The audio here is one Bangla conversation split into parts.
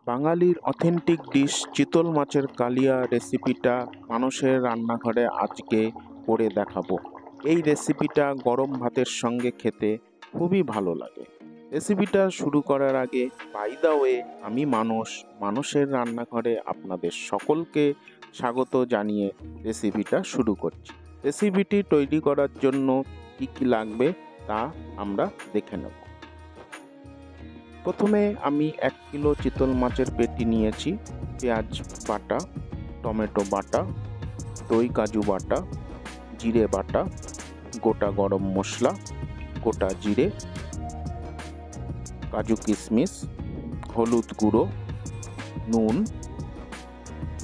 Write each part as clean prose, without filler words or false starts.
বাঙালির অথেন্টিক ডিশ চিতল মাছের কালিয়া রেসিপিটা মানুষের রান্নাঘরে আজকে করে দেখাবো। এই রেসিপিটা গরম ভাতের সঙ্গে খেতে খুবই ভালো লাগে। রেসিপিটা শুরু করার আগে বাই দ্য ওয়ে, আমি মানুষের রান্নাঘরে আপনাদের সকলকে স্বাগত জানিয়ে রেসিপিটা শুরু করছি। রেসিপিটি তৈরি করার জন্য কী কী লাগবে তা আমরা দেখে নেব। প্রথমে আমি 1 কিলো চিতল মাছের পেটি নিয়েছি। পেঁয়াজ বাটা, টমেটো বাটা, দই কাজু বাটা, জিরে বাটা, গোটা গরম মশলা, গোটা জিরে, কাজু কিশমিশ, হলুদ গুঁড়ো, নুন,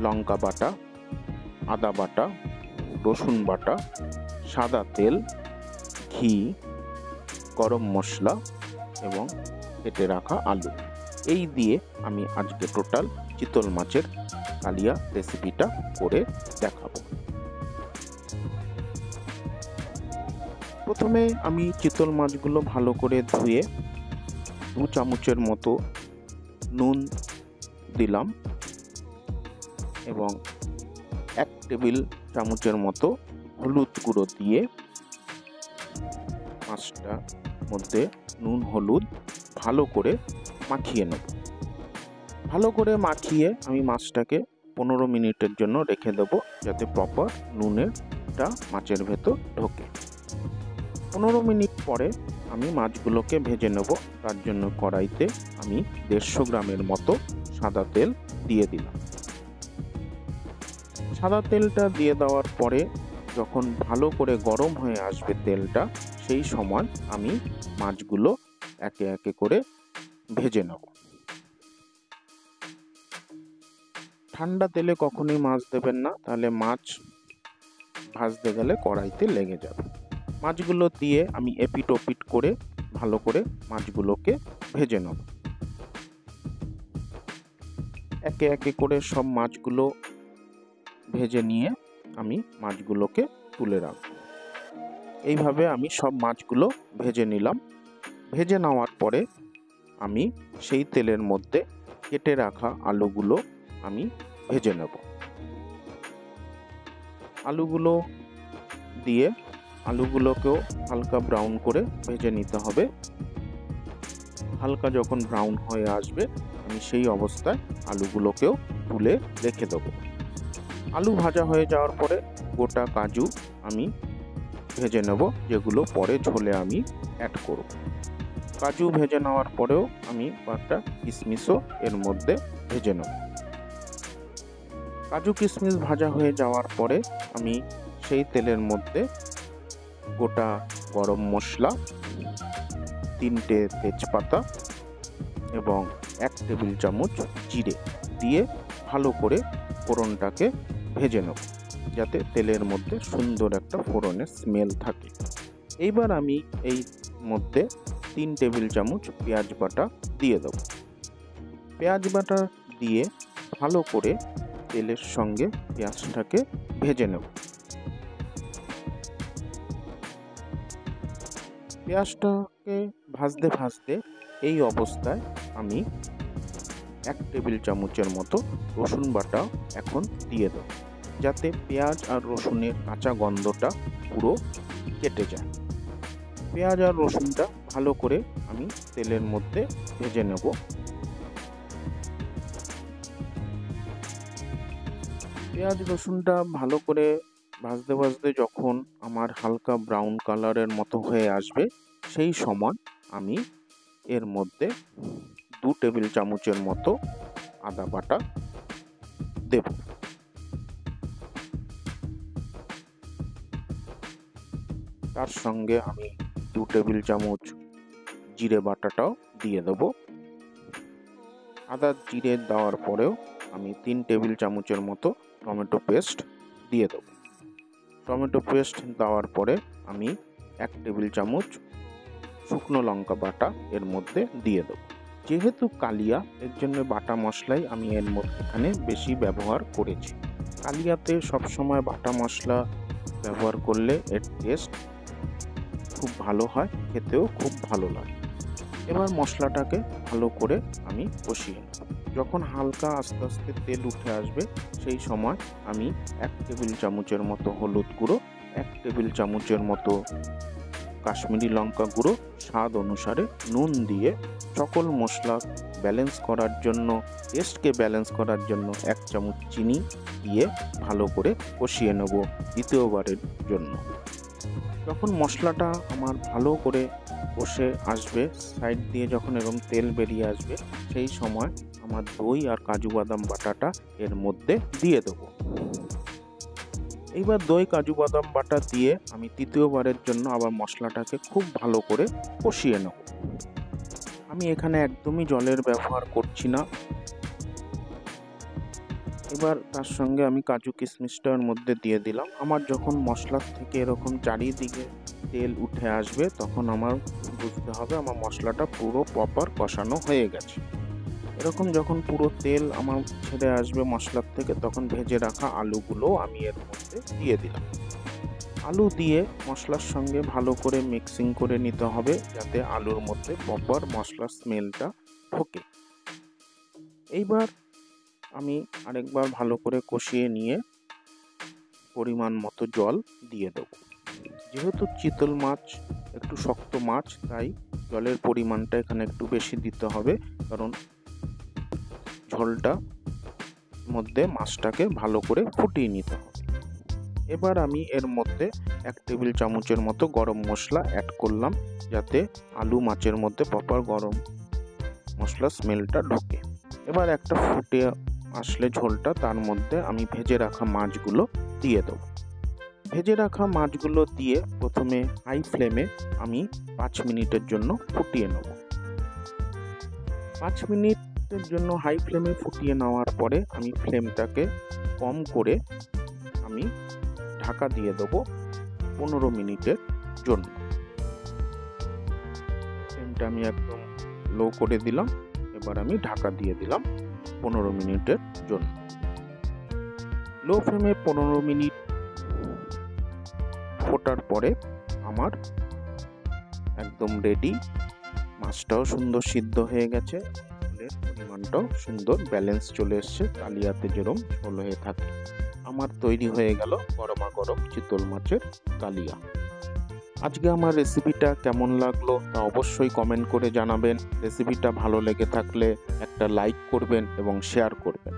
লঙ্কা বাটা, আদা বাটা, রসুন বাটা, সাদা তেল, ঘি, গরম মশলা এবং কেটে রাখা আলু। এই দিয়ে আমি আজকে টোটাল চিতল মাছের কালিয়া রেসিপিটা করে দেখাবো। প্রথমে আমি চিতল মাছগুলো ভালো করে ধুয়ে 2 চামচের মতো নুন দিলাম এবং 1 টেবিল চামচের মতো হলুদ গুঁড়ো দিয়ে মাছটার মধ্যে নুন হলুদ ভালো করে মাখিয়ে নেব। ভালো করে মাখিয়ে আমি মাছটাকে 15 মিনিটের জন্য রেখে দেব, যাতে প্রপার নুনেরটা মাছের ভেতর ঢোকে। 15 মিনিট পরে আমি মাছগুলোকে ভেজে নেব। তার জন্য কড়াইতে আমি 150 গ্রামের মতো সাদা তেল দিয়ে দিলাম। সাদা তেলটা দিয়ে দেওয়ার পরে যখন ভালো করে গরম হয়ে আসবে তেলটা, সেই সময় আমি মাছগুলো একে একে করে ভেজে নেব। ঠান্ডা তেলে কখনোই মাছ দেবেন না, তাহলে মাছ ভাজতে গেলে কড়াইতে লেগে যাবে। মাছগুলো দিয়ে আমি এপিট ওপিট করে ভালো করে মাছগুলোকে ভেজে নেব। একে একে করে সব মাছগুলো ভেজে নিয়ে আমি মাছগুলোকে তুলে রাখব। এইভাবে আমি সব মাছগুলো ভেজে নিলাম। ভেজে নেওয়ার পরে আমি সেই তেলের মধ্যে কেটে রাখা আলুগুলো আমি ভেজে নেব। আলুগুলো দিয়ে আলুগুলোকেও হালকা ব্রাউন করে ভেজে নিতে হবে। হালকা যখন ব্রাউন হয়ে আসবে, আমি সেই অবস্থায় আলুগুলোকেও তুলে রেখে দেবো। আলু ভাজা হয়ে যাওয়ার পরে গোটা কাজু আমি ভেজে নেব, যেগুলো পরে ঝোলে আমি অ্যাড করব। কাজু ভেজে নেওয়ার পরেও আমি একটা কিশমিশও এর মধ্যে ভেজে নেব। কাজু কিশমিশ ভাজা হয়ে যাওয়ার পরে আমি সেই তেলের মধ্যে গোটা গরম মশলা, 3টে তেজপাতা এবং 1 টেবিল চামচ জিরে দিয়ে ভালো করে ফোড়নটাকে ভেজে নেব, যাতে তেলের মধ্যে সুন্দর একটা ফোড়নের স্মেল থাকে। এইবার আমি এই মধ্যে 3 টেবিল চামচ পেঁয়াজ বাটা দিয়ে দেব। পেঁয়াজ বাটা দিয়ে ভালো করে তেলের সঙ্গে পেঁয়াজটাকে ভেজে নেব। পেঁয়াজটাকে ভাজতে ভাজতে এই অবস্থায় আমি 1 টেবিল চামচের মতো রসুন বাটা এখন দিয়ে দেব, যাতে পেঁয়াজ আর রসুনের কাঁচা গন্ধটা পুরো কেটে যায়। পেঁয়াজ আর রসুনটা ভালো করে আমি তেলের মধ্যে ভেজে নেব। পেঁয়াজ রসুনটা ভালো করে ভাজতে ভাজতে যখন আমার হালকা ব্রাউন কালারের মতো হয়ে আসবে, সেই সময় আমি এর মধ্যে 2 টেবিল চামচের মতো আদা বাটা দেব। তার সঙ্গে আমি 2 টেবিল চামচ জিরে বাটাটাও দিয়ে দেব। আদা জিরে দেওয়ার পরেও আমি 3 টেবিল চামচের মতো টমেটো পেস্ট দিয়ে দেব। টমেটো পেস্ট দেওয়ার পরে আমি 1 টেবিল চামচ শুকনো লঙ্কা বাটা এর মধ্যে দিয়ে দেব। যেহেতু কালিয়া, এর জন্য বাটা মশলাই আমি এর মধ্যে এখানে বেশি ব্যবহার করেছি। কালিয়াতে সবসময় বাটা মশলা ব্যবহার করলে এর টেস্ট খুব ভালো হয়, খেতেও খুব ভালো লাগে। এবার মশলাটাকে ভালো করে আমি কষিয়ে নেব। যখন হালকা আস্তে আস্তে তেল উঠে আসবে সেই সময় আমি 1 টেবিল চামচের মতো হলুদ গুঁড়ো, 1 টেবিল চামচের মতো কাশ্মীরি লঙ্কা গুঁড়ো, স্বাদ অনুসারে নুন দিয়ে সকল মশলা ব্যালেন্স করার জন্য, টেস্টকে ব্যালেন্স করার জন্য 1 চামচ চিনি দিয়ে ভালো করে কষিয়ে নেব দ্বিতীয়বারের জন্য। যখন মশলাটা আমার ভালো করে কষে আসবে, সাইড দিয়ে যখন এরকম তেল বেরিয়ে আসবে, সেই সময় আমার দই আর কাজু বাদাম বাটাটা এর মধ্যে দিয়ে দেবো। এইবার দই কাজু বাদাম বাটা দিয়ে আমি তৃতীয়বারের জন্য আবার মশলাটাকে খুব ভালো করে কষিয়ে নেব। আমি এখানে একদমই জলের ব্যবহার করছি না। এবার তার সঙ্গে আমি কাজু কিশমিশটার মধ্যে দিয়ে দিলাম। আমার যখন মশলার থেকে এরকম চারিদিকে তেল উঠে আসবে তখন আমার বুঝতে হবে আমার মশলাটা পুরো প্রপার কষানো হয়ে গেছে। এরকম যখন পুরো তেল আমার ছেড়ে আসবে মশলার থেকে তখন ভেজে রাখা আলুগুলো আমি এর মধ্যে দিয়ে দিলাম। আলু দিয়ে মশলার সঙ্গে ভালো করে মিক্সিং করে নিতে হবে যাতে আলুর মধ্যে প্রপার মশলার স্মেলটা ঢোকে। এইবার আমি আরেকবার ভালো করে কষিয়ে নিয়ে পরিমাণ মতো জল দিয়ে দেব। যেহেতু চিতল মাছ একটু শক্ত মাছ, তাই জলের পরিমাণটা এখানে একটু বেশি দিতে হবে, কারণ ঝোলটা মধ্যে মাছটাকে ভালো করে ফুটিয়ে নিতে হবে। এবার আমি এর মধ্যে 1 টেবিল চামচের মতো গরম মশলা অ্যাড করলাম যাতে আলু মাছের মধ্যে প্রপার গরম মশলা স্মেলটা ঢোকে। এবার একটা ফুটে আসলে ঝোলটা, তার মধ্যে আমি ভেজে রাখা মাছগুলো দিয়ে দেব। ভেজে রাখা মাছগুলো দিয়ে প্রথমে হাই ফ্লেমে আমি 5 মিনিটের জন্য ফুটিয়ে নেব। 5 মিনিটের জন্য হাই ফ্লেমে ফুটিয়ে নেওয়ার পরে আমি ফ্লেমটাকে কম করে আমি ঢাকা দিয়ে দেবো 15 মিনিটের জন্য। ফ্লেমটা আমি একদম লো করে দিলাম। এবার আমি ঢাকা দিয়ে দিলাম 15 মিনিটের জন্য। লো ফ্লেমে 15 মিনিট ফোটার পরে আমার একদম রেডি। মাছটাও সুন্দর সিদ্ধ হয়ে গেছে, পরিমাণটাও সুন্দর ব্যালেন্স চলে এসছে, কালিয়াতে যেরকম ঝোল হয়ে থাকে। আমার তৈরি হয়ে গেল গরমা গরম চিতল মাছের কালিয়া। আজকে আমার রেসিপিটা কেমন লাগলো তা অবশ্যই কমেন্ট করে জানাবেন। রেসিপিটা ভালো লেগে থাকলে একটা লাইক করবেন এবং শেয়ার করবেন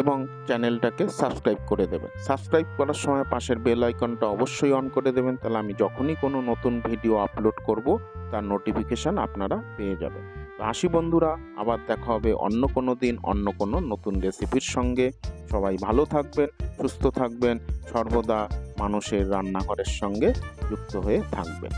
এবং চ্যানেলটাকে সাবস্ক্রাইব করে দেবেন। সাবস্ক্রাইব করার সময় পাশের বেল আইকনটা অবশ্যই অন করে দেবেন, তাহলে আমি যখনই কোনো নতুন ভিডিও আপলোড করব তার নোটিফিকেশান আপনারা পেয়ে যাবেন। তো আসি বন্ধুরা, আবার দেখা হবে অন্য কোনো দিন অন্য কোনো নতুন রেসিপির সঙ্গে। সবাই ভালো থাকবেন, সুস্থ থাকবেন, সর্বদা মানুষের রান্নাঘরের সঙ্গে যুক্ত হয়ে থাকবেন।